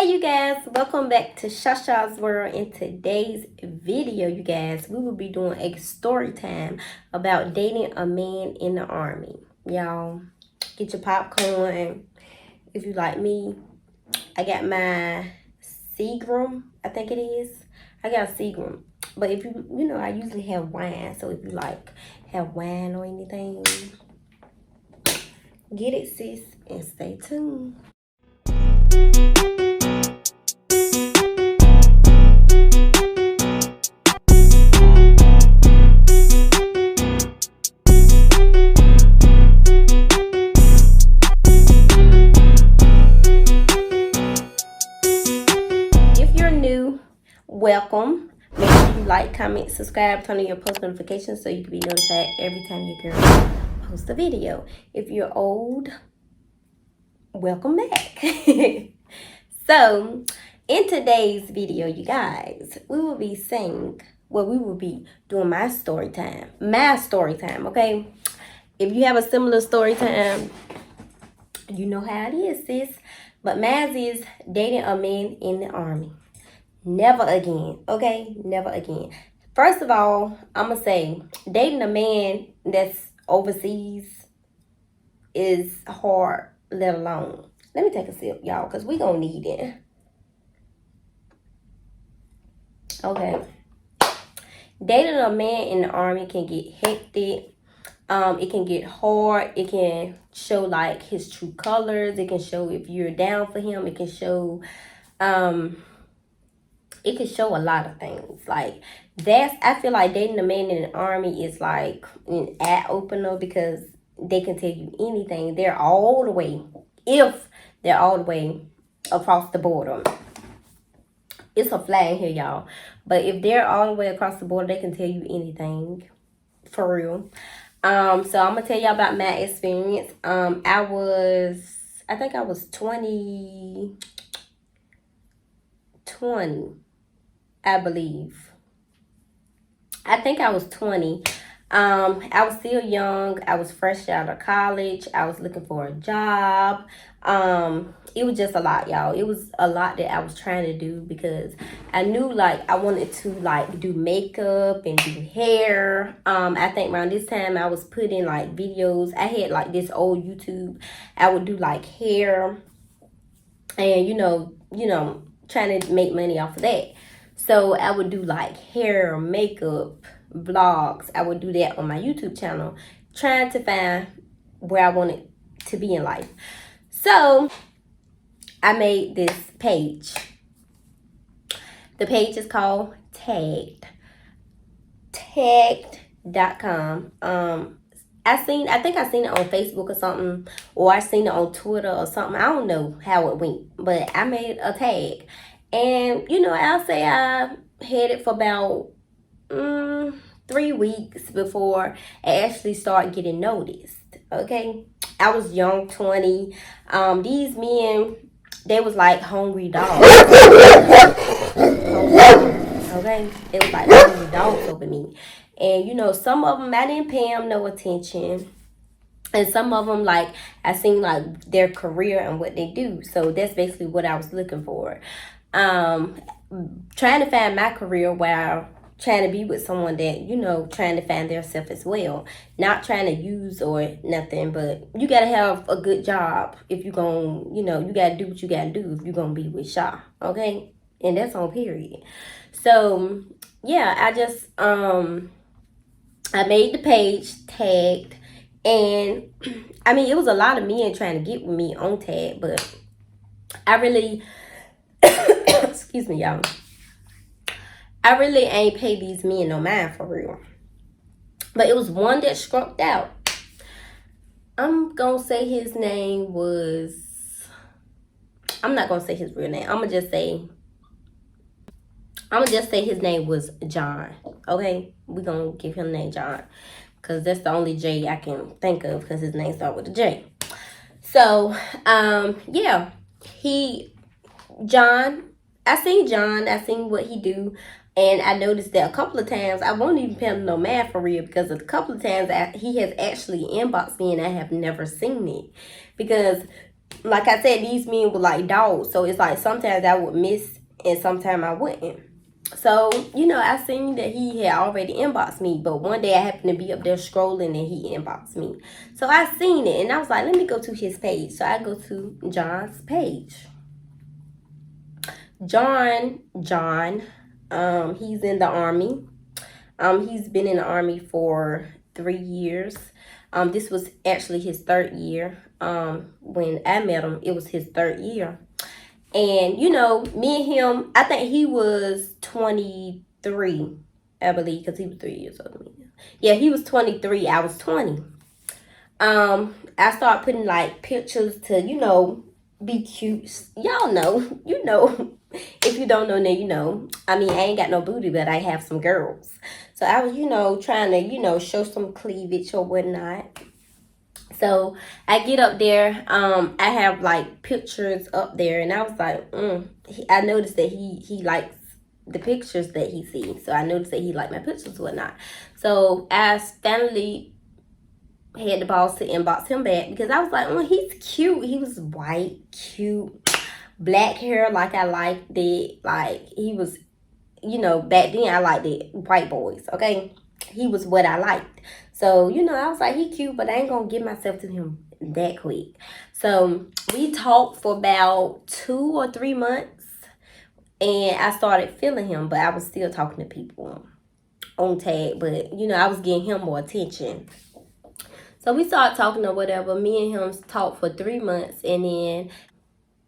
Hey you guys, welcome back to Shasha's World. In today's video, you guys, we will be doing a story time about dating a man in the army. Y'all, get your popcorn. If you like me, I got my Seagram, I think it is. I got a Seagram. But if you know, I usually have wine. So if you like have wine or anything, get it, sis, and stay tuned. Welcome. Make sure you like, comment, subscribe, turn on your post notifications so you can be notified every time your girl posts a video. If you're old, welcome back. So, in today's video, you guys, we will be doing my story time. Okay? If you have a similar story time, you know how it is, sis. But mine is dating a man in the army. Never again, okay? Never again. First of all, I'm going to say dating a man that's overseas is hard, let alone. Let me take a sip, y'all, because we going to need it. Okay. Dating a man in the army can get hectic. It can get hard. It can show, like, his true colors. It can show if you're down for him. It can show... it can show a lot of things. Like, I feel like dating a man in the army is like an eye opener because they can tell you anything. If they're all the way across the border. It's a flag here, y'all. But if they're all the way across the border, they can tell you anything. For real. So I'm going to tell y'all about my experience. I think I was 20, I believe. I think I was 20. I was still young. I was fresh out of college. I was looking for a job. It was just a lot, y'all. It was a lot that I was trying to do because I knew, like, I wanted to, like, do makeup and do hair. I think around this time I was putting, like, videos. I had, like, this old YouTube. I would do, like, hair and, you know, trying to make money off of that. So I would do like hair, makeup, vlogs. I would do that on my YouTube channel, trying to find where I wanted to be in life. So I made this page. The page is called Tagged. Tagged.com. I think I seen it on Facebook or something, or I seen it on Twitter or something. I don't know how it went, but I made a tag. And, you know, I'll say I had it for about 3 weeks before I actually started getting noticed, okay? I was young, 20. These men, they was like hungry dogs. Okay? They was like hungry dogs over me. And, you know, some of them, I didn't pay them no attention. And some of them, like, I seen, like, their career and what they do. So that's basically what I was looking for. Trying to find my career while trying to be with someone that, you know, trying to find their self as well. Not trying to use or nothing, but you got to have a good job if you're going to, you know, you got to do what you got to do if you're going to be with Sha, okay? And that's on period. So, yeah, I just, I made the page Tagged, and, I mean, it was a lot of men trying to get with me on Tag, but I really... excuse me, y'all. I really ain't pay these men no mind for real. But it was one that struck out. I'm gonna say his name was... I'm not gonna say his real name. I'm gonna just say his name was John. Okay? We're gonna give him the name John. Because that's the only J I can think of because his name starts with a J. So, yeah. I seen what he do, and I noticed that a couple of times, I won't even pay him no math for real, because a couple of times he has actually inboxed me and I have never seen it. Because like I said, these men were like dogs. So it's like sometimes I would miss and sometimes I wouldn't. So, I seen that he had already inboxed me, but one day I happened to be up there scrolling and he inboxed me. So I seen it and I was like, let me go to his page. So I go to John's page. John, he's in the Army. He's been in the Army for 3 years. This was actually his third year. When I met him, it was his third year. And, me and him, I think he was 23, I believe, because he was 3 years older than me. Yeah, he was 23. I was 20. I started putting, like, pictures to, be cute. Y'all know, if you don't know, then you know. I mean, I ain't got no booty, but I have some girls. So I was, trying to, show some cleavage or whatnot. So I get up there. I have like pictures up there, and I was like, I noticed that he likes the pictures that he sees. So I noticed that he liked my pictures and whatnot. So I finally had the balls to inbox him back because I was like, he's cute. He was white, cute, black hair like I liked it. Like he was, back then I liked it, white boys. Okay, he was what I liked. So, I was like, he cute, but I ain't gonna give myself to him that quick. So we talked for about 2 or 3 months and I started feeling him, but I was still talking to people on tag, but I was getting him more attention. So we started talking or whatever. Me and him talked for 3 months and then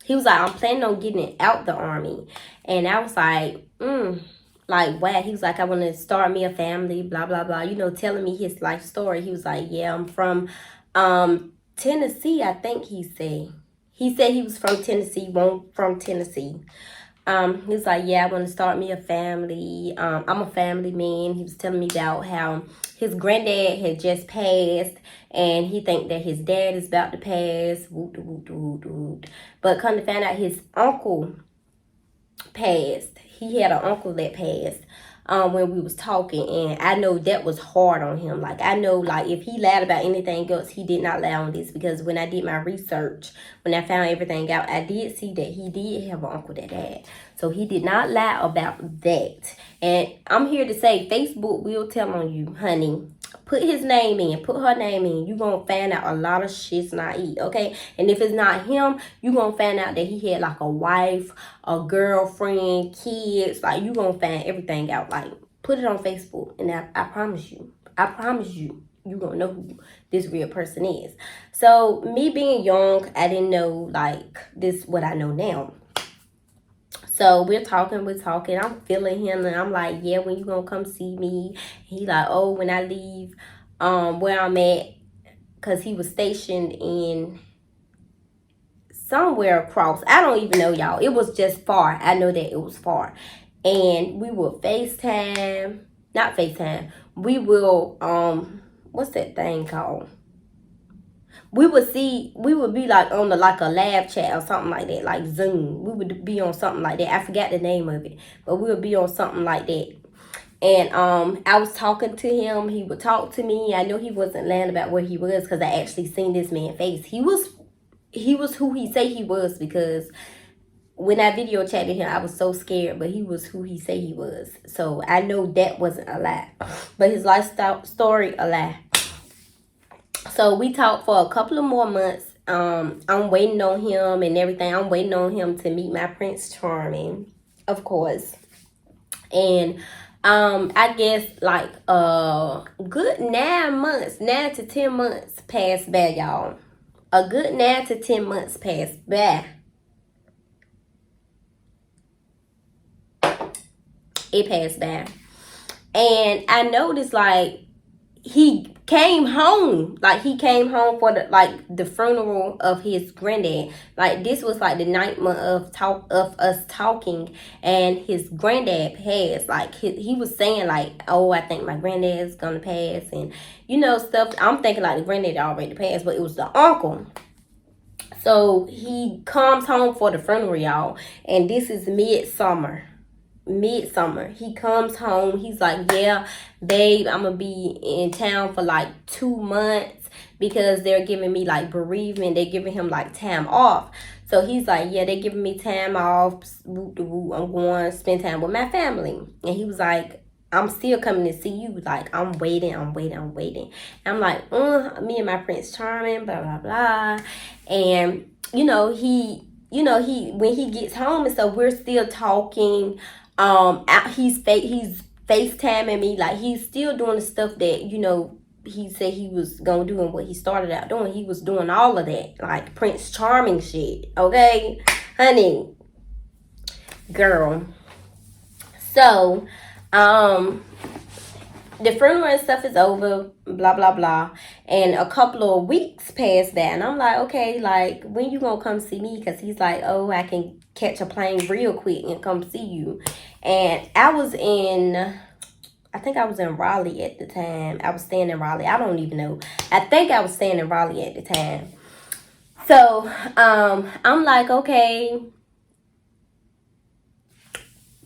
he was like, I'm planning on getting out the Army. And I was like, like, wow. He was like, I want to start me a family, blah, blah, blah. Telling me his life story. He was like, yeah, I'm from Tennessee, I think he said. He said he was from Tennessee, from Tennessee. He was like, yeah, I want to start me a family. I'm a family man. He was telling me about how his granddad had just passed and he think that his dad is about to pass. Woot, woot, woot, woot. But come to find out his uncle passed. He had an uncle that passed when we was talking, and I know that was hard on him. Like I know, like if he lied about anything else, he did not lie on this, because when I did my research, when I found everything out, I did see that he did have an uncle that died. So he did not lie about that. And I'm here to say, Facebook will tell on you, honey. Put his name in, put her name in. You're going to find out a lot of shit's not eat, okay? And if it's not him, you're going to find out that he had like a wife, a girlfriend, kids. Like, you're going to find everything out. Like, put it on Facebook. And I promise you, you're going to know who this real person is. So, me being young, I didn't know, like, this what I know now. So we're talking. I'm feeling him, and I'm like, yeah, when you gonna come see me? He like, oh, when I leave where I'm at, because he was stationed in somewhere across. I don't even know, y'all. It was just far. I know that it was far. And we will FaceTime. Not FaceTime. We will, what's that thing called? We would be like on like a live chat or something like that, like Zoom. We would be on something like that. I forgot the name of it, but we would be on something like that. And I was talking to him. He would talk to me. I know he wasn't lying about where he was, because I actually seen this man's face. He was who he say he was, because when I video chatted him, I was so scared, but he was who he say he was. So I know that wasn't a lie, but his lifestyle story a lie. So we talked for a couple of more months. I'm waiting on him and everything. I'm waiting on him to meet my Prince Charming, of course. And I guess like a good 9 to 10 months passed by, y'all. A good 9 to 10 months passed by. It passed by. And I noticed, like, he came home. Like, he came home for the funeral of his granddad. Like, this was like the 9th month of us talking, and his granddad passed. Like, he was saying like, oh, I think my granddad's gonna pass, and stuff. I'm thinking like the granddad already passed, but it was the uncle. So he comes home for the funeral, y'all, and this is midsummer. He comes home. He's like, yeah, babe, I'm gonna be in town for like 2 months. because they're giving me like bereavement. They're giving him like time off. So he's like, yeah, they're giving me time off. Whoop de whoop. I'm going to spend time with my family. And he was like, I'm still coming to see you. Like, I'm waiting. And I'm like, me and my Prince Charming, blah, blah, blah. And, he when he gets home and stuff, we're still talking. He's FaceTiming me. Like, he's still doing the stuff that, he said he was gonna do and what he started out doing. He was doing all of that. Like Prince Charming shit. Okay? Honey. Girl. So, the funeral and stuff is over, blah blah blah, and a couple of weeks passed that, and I'm like, okay, like, when you gonna come see me? Because he's like, oh, I can catch a plane real quick and come see you. And I think I was in Raleigh at the time. I was staying in Raleigh. I don't even know. I think I was staying in Raleigh at the time. So I'm like, okay,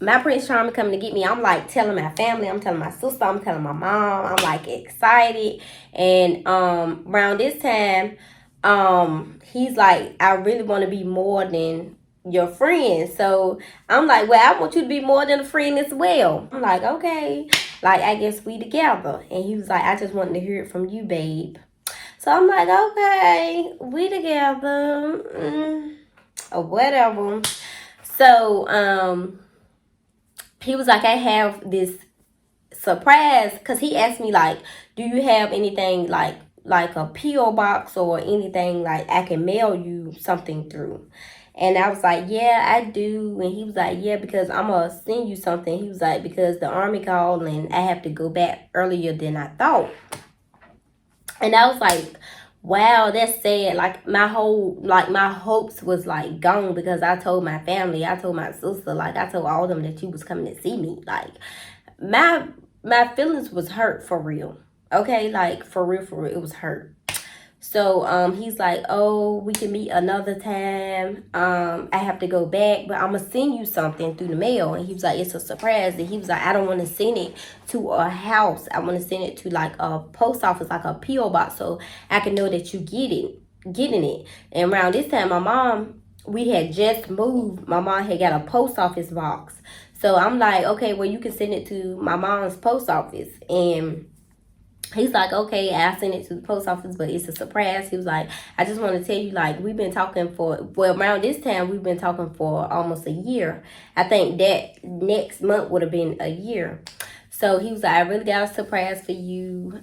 my Prince Charming coming to get me. I'm like telling my family, I'm telling my sister, I'm telling my mom. I'm like excited. And around this time, he's like, I really want to be more than your friend. So I'm like, well, I want you to be more than a friend as well. I'm like, okay, like, I guess we together. And he was like, I just wanted to hear it from you, babe. So I'm like, okay, we together, or whatever. So he was like, I have this surprise, because he asked me, like, do you have anything like a P.O. box or anything like I can mail you something through? And I was like, yeah, I do. And he was like, yeah, because I'm going to send you something. He was like, because the Army called and I have to go back earlier than I thought. And I was like, wow, that's sad. Like, my hopes was like gone, because I told my family, I told my sister, like, I told all of them that you was coming to see me. Like, my feelings was hurt for real. Okay, like, for real, it was hurt. So he's like, oh, we can meet another time. I have to go back, but I'm gonna send you something through the mail. And he was like, it's a surprise. And he was like, I don't want to send it to a house. I want to send it to like a post office, like a P.O. box, so I can know that you getting it. And around this time, my mom, we had just moved. My mom had got a post office box. So I'm like, okay, well, you can send it to my mom's post office. And he's like, okay, I'll send it to the post office, but it's a surprise. He was like, I just want to tell you, like, we've been talking around this time, we've been talking for almost a year. I think that next month would have been a year. So he was like, I really got a surprise for you.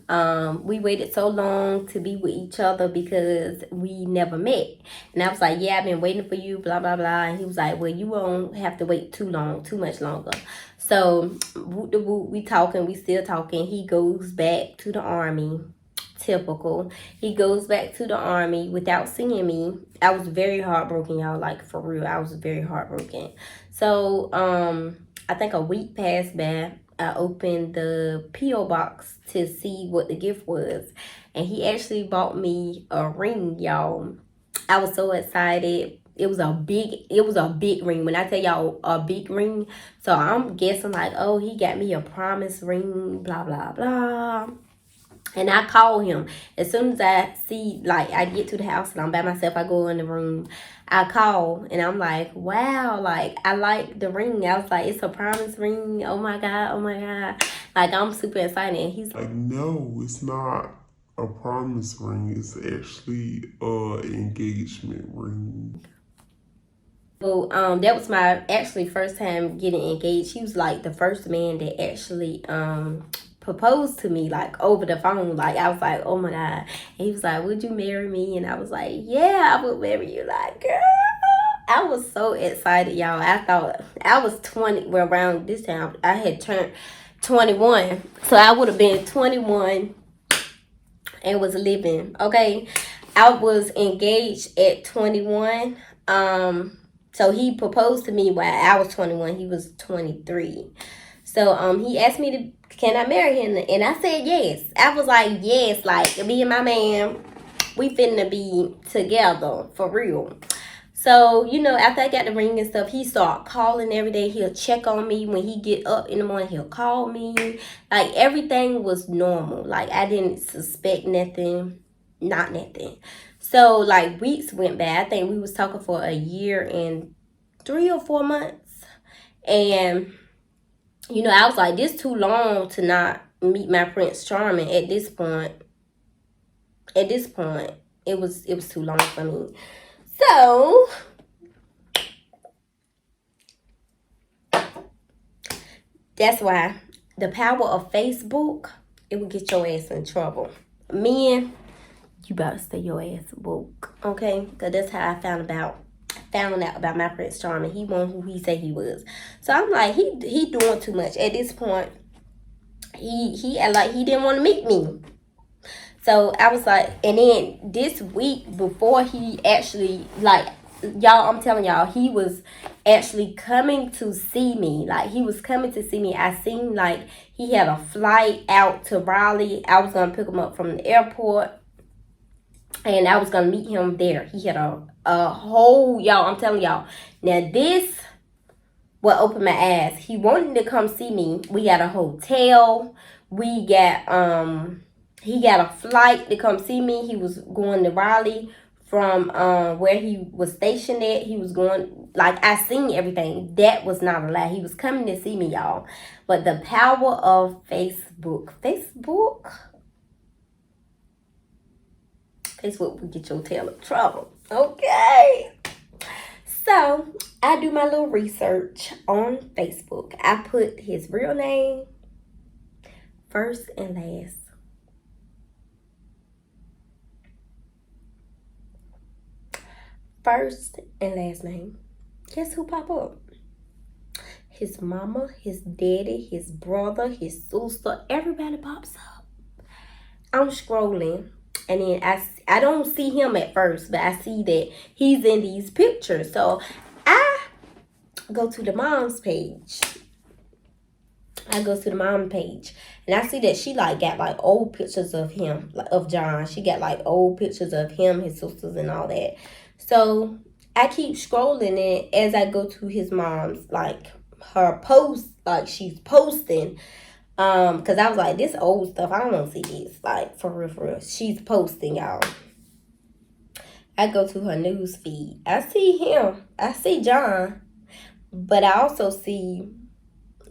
We waited so long to be with each other because we never met. And I was like, yeah, I've been waiting for you, blah, blah, blah. And he was like, well, you won't have to wait too much longer. So we talking, we still talking. He goes back to the Army. Typical. He goes back to the Army without seeing me. I was very heartbroken, y'all. Like, for real, I was very heartbroken. So I think a week passed by. I opened the P.O. box to see what the gift was. And he actually bought me a ring, y'all. I was so excited. It was a big ring. When I tell y'all a big ring, so I'm guessing like, oh, he got me a promise ring, blah, blah, blah. And I call him. As soon as I see, like, I get to the house and I'm by myself, I go in the room, I call, and I'm like, wow, like, I like the ring. I was like, it's a promise ring. Oh my God. Like, I'm super excited. And he's like, no, it's not a promise ring. It's actually an engagement ring. So that was my actually first time getting engaged. He was like the first man that actually proposed to me, like, over the phone. Like, I was like, oh my God. And he was like, would you marry me? And I was like, yeah, I would marry you. Like, girl, I was so excited, y'all. I thought I was 20. Well, around this time I had turned 21, so I would have been 21 and was living. Okay, I was engaged at 21. So he proposed to me while I was 21. He was 23. So he asked me to, can I marry him? And I said yes. I was like, yes, like, me and my man, we finna be together for real. So, after I got the ring and stuff, he started calling every day. He'll check on me. When he get up in the morning, he'll call me. Like, everything was normal. Like, I didn't suspect nothing. Not nothing. So like weeks went by. I think we was talking for a year and 3 or 4 months. And I was like, this too long to not meet my Prince Charming at this point. It was too long for me. So that's why the power of Facebook, it will get your ass in trouble. Men, you better stay your ass woke, okay? Cause that's how I found out about my Prince Charming. He wasn't who he said he was. So I'm like, he doing too much. At this point, he act like he didn't want to meet me. So I was like, and then this week before he actually, like, y'all, I'm telling y'all, he was actually coming to see me. Like, he was coming to see me. I seen, like, he had a flight out to Raleigh. I was going to pick him up from the airport, and I was going to meet him there. He had a whole, y'all, I'm telling y'all. Now, this will open my eyes. He wanted to come see me. We got a hotel. We got, he got a flight to come see me. He was going to Raleigh from where he was stationed at. He was going, like, I seen everything. That was not a lie. He was coming to see me, y'all. But the power of Facebook will get your tail in trouble. Okay. So I do my little research on Facebook. I put his real name first and last. First and last name. Guess who pop up? His mama, his daddy, his brother, his sister. Everybody pops up. I'm scrolling, and then I don't see him at first, but I see that he's in these pictures. So I go to the mom's page. And I see that she like got like old pictures of him, of John. She got like old pictures of him, his sisters, and all that. So I keep scrolling, and as I go to his mom's, like her post, like she's posting, because I was like, this old stuff, I don't want to see this, like for real. She's posting, y'all. I go to her news feed. I see him. I see John, but I also see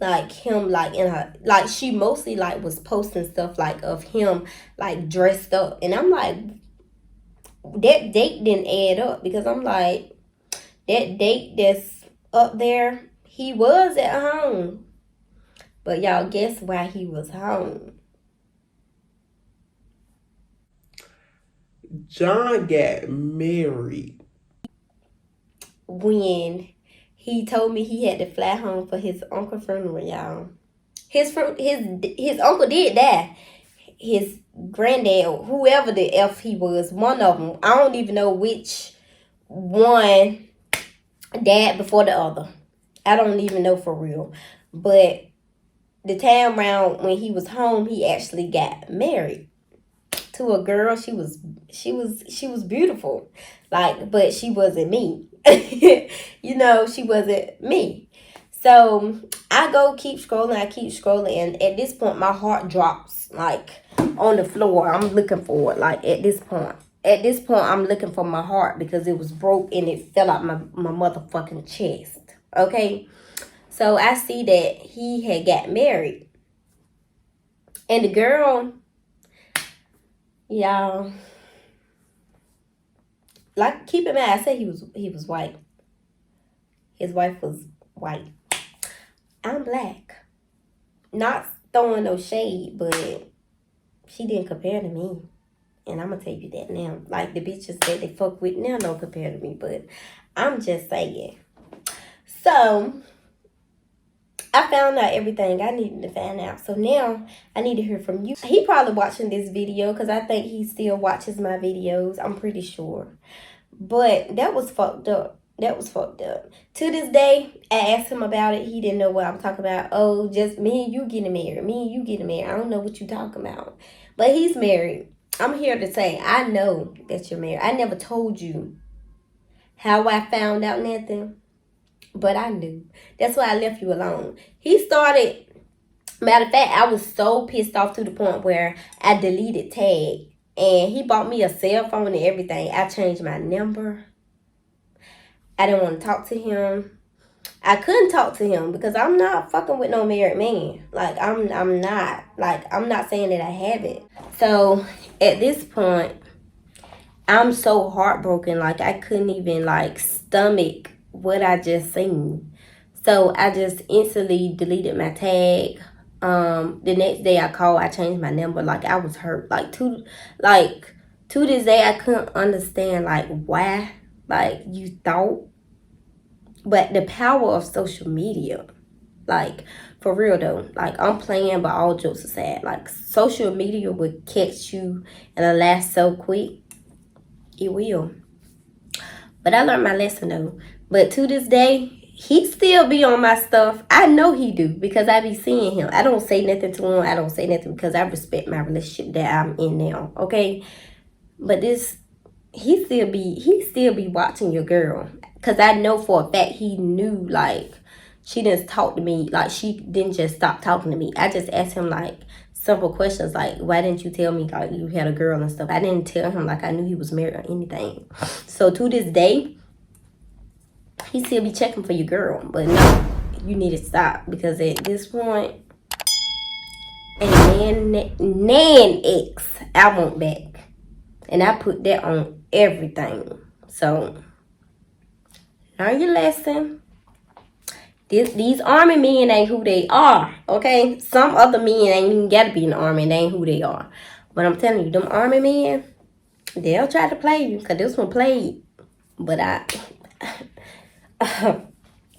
like him, like in her, like she mostly like was posting stuff like of him like dressed up, and I'm like, that date didn't add up, because I'm like, that date that's up there, he was at home. But y'all, guess why he was home? John got married. When he told me he had to fly home for his uncle's funeral, y'all. His uncle did die. His granddad, whoever the F he was, one of them. I don't even know which one died before the other. I don't even know for real. But the time around when he was home, he actually got married to a girl. She was beautiful. Like, but she wasn't me. She wasn't me. So I keep scrolling, and at this point my heart drops like on the floor. I'm looking for it. Like at this point I'm looking for my heart, because it was broke and it fell out my motherfucking chest. Okay. So I see that he had got married. And the girl, y'all, like, keep in mind, I said he was white. His wife was white. I'm black. Not throwing no shade, but she didn't compare to me. And I'm going to tell you that now. Like, the bitches that they fuck with now don't compare to me, but I'm just saying. So I found out everything I needed to find out. So now I need to hear from you. He probably watching this video, because I think he still watches my videos. I'm pretty sure. But that was fucked up. To this day, I asked him about it. He didn't know what I'm talking about. Oh, just me and you getting married. I don't know what you talking about. But he's married. I'm here to say, I know that you're married. I never told you how I found out nothing, but I knew. That's why I left you alone. He started, matter of fact, I was so pissed off to the point where I deleted Tag. And he bought me a cell phone and everything. I changed my number. I didn't want to talk to him. I couldn't talk to him because I'm not fucking with no married man. Like I'm not. Like I'm not saying that I haven't. So at this point, I'm so heartbroken. Like I couldn't even like stomach what I just seen. So I just instantly deleted my tag. The next day I called, I changed my number. Like I was hurt. Like to this day I couldn't understand like why like you thought. But the power of social media, like for real though, like I'm playing, but all jokes aside, like social media would catch you in a laugh so quick. It will. But I learned my lesson though. But to this day, he still be on my stuff. I know he do because I be seeing him. I don't say nothing to him. I don't say nothing because I respect my relationship that I'm in now. Okay. But this he still be watching your girl. Cause I know for a fact he knew like she didn't talk to me. Like she didn't just stop talking to me. I just asked him like simple questions like why didn't you tell me like you had a girl and stuff. I didn't tell him like I knew he was married or anything. So to this day, he still be checking for your girl. But no, you need to stop because at this point, and Nan X, I want back. And I put that on everything. So learn your lesson. These army men ain't who they are, okay? Some other men ain't even gotta be in the army and they ain't who they are. But I'm telling you, them army men, they'll try to play you, cause this one played. But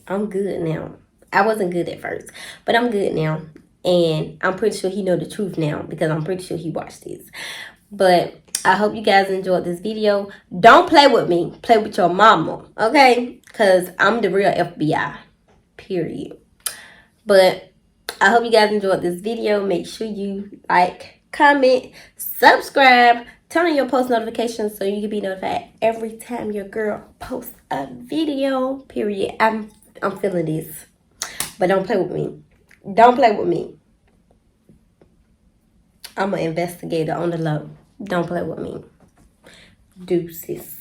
I'm good now. I wasn't good at first, but I'm good now. And I'm pretty sure he know the truth now because I'm pretty sure he watched this. But I hope you guys enjoyed this video. Don't play with me. Play with your mama, okay? Because I'm the real FBI, period. But I hope you guys enjoyed this video. Make sure you like, comment, subscribe, turn on your post notifications so you can be notified every time your girl posts a video, period. I'm feeling this. But don't play with me. Don't play with me. I'm an investigator on the low. Don't play with me. Deuces.